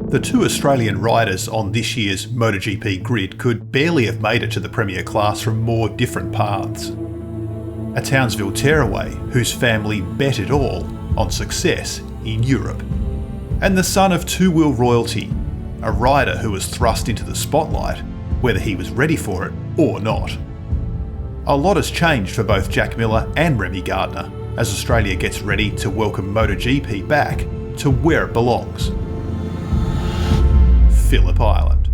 The two Australian riders on this year's MotoGP grid could barely have made it to the Premier class from more different paths. A Townsville tearaway whose family bet it all on success in Europe. And the son of two-wheel royalty, a rider who was thrust into the spotlight, whether he was ready for it or not. A lot has changed for both Jack Miller and Remy Gardner as Australia gets ready to welcome MotoGP back to where it belongs. Phillip Island.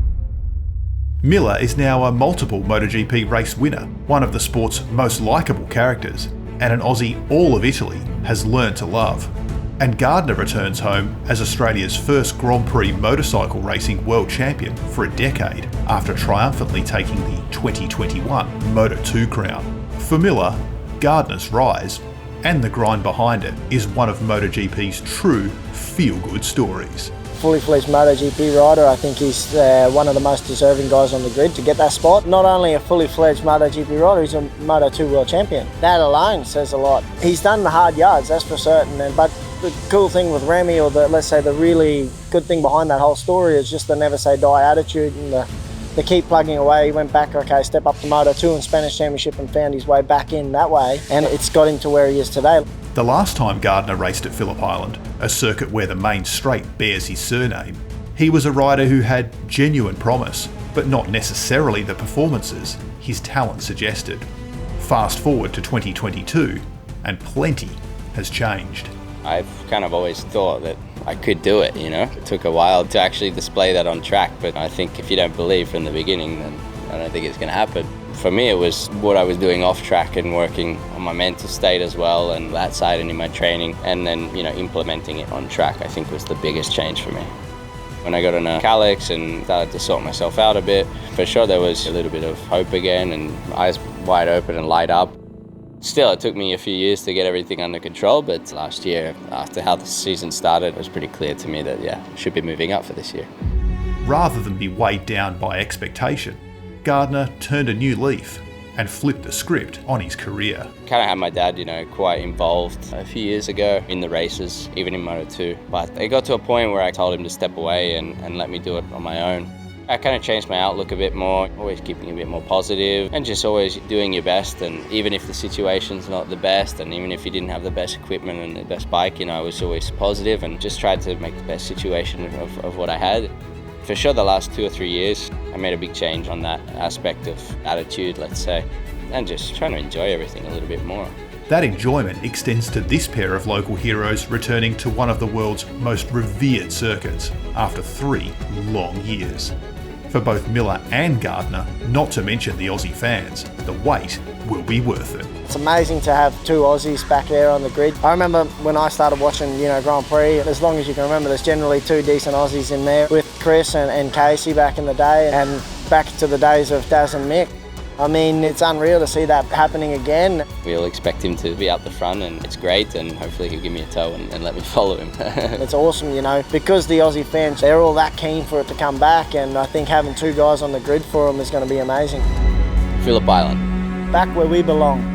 Miller is now a multiple MotoGP race winner, one of the sport's most likeable characters, and an Aussie all of Italy has learned to love. And Gardner returns home as Australia's first Grand Prix motorcycle racing world champion for a decade, after triumphantly taking the 2021 Moto2 crown. For Miller, Gardner's rise, and the grind behind it, is one of MotoGP's true feel-good stories. Fully fledged MotoGP rider, I think he's one of the most deserving guys on the grid to get that spot. Not only a fully fledged MotoGP rider, he's a Moto2 World Champion. That alone says a lot. He's done the hard yards, that's for certain. But the cool thing with Remy, or let's say the really good thing behind that whole story, is just the never say die attitude and the keep plugging away. He went back, okay, step up to Moto2 and Spanish Championship and found his way back in that way. And it's got him to where he is today. The last time Gardner raced at Phillip Island, a circuit where the main straight bears his surname, he was a rider who had genuine promise, but not necessarily the performances his talent suggested. Fast forward to 2022, and plenty has changed. I've kind of always thought that I could do it, you know. It took a while to actually display that on track, but I think if you don't believe from the beginning, then I don't think it's going to happen. For me, it was what I was doing off track and working on my mental state as well, and that side and in my training, and then, you know, implementing it on track, I think was the biggest change for me. When I got on a Calyx and started to sort myself out a bit, for sure there was a little bit of hope again and eyes wide open and light up. Still, it took me a few years to get everything under control, but last year, after how the season started, it was pretty clear to me that, yeah, I should be moving up for this year. Rather than be weighed down by expectation, Gardner turned a new leaf and flipped the script on his career. Kind of had my dad, you know, quite involved a few years ago in the races, even in Moto2. But it got to a point where I told him to step away and let me do it on my own. I kind of changed my outlook a bit more, always keeping a bit more positive and just always doing your best. And even if the situation's not the best, and even if you didn't have the best equipment and the best bike, you know, I was always positive and just tried to make the best situation of what I had. For sure, the last 2 or 3 years, I made a big change on that aspect of attitude, let's say, and just trying to enjoy everything a little bit more. That enjoyment extends to this pair of local heroes returning to one of the world's most revered circuits after 3 long years. For both Miller and Gardner, not to mention the Aussie fans, the wait will be worth it. It's amazing to have 2 Aussies back there on the grid. I remember when I started watching, you know, Grand Prix, as long as you can remember, there's generally 2 decent Aussies in there, with Chris and Casey back in the day, and back to the days of Daz and Mick. I mean, it's unreal to see that happening again. We all expect him to be up the front, and it's great, and hopefully he'll give me a tow and let me follow him. It's awesome, you know, because the Aussie fans, they're all that keen for it to come back, and I think having 2 guys on the grid for them is going to be amazing. Phillip Island. Back where we belong.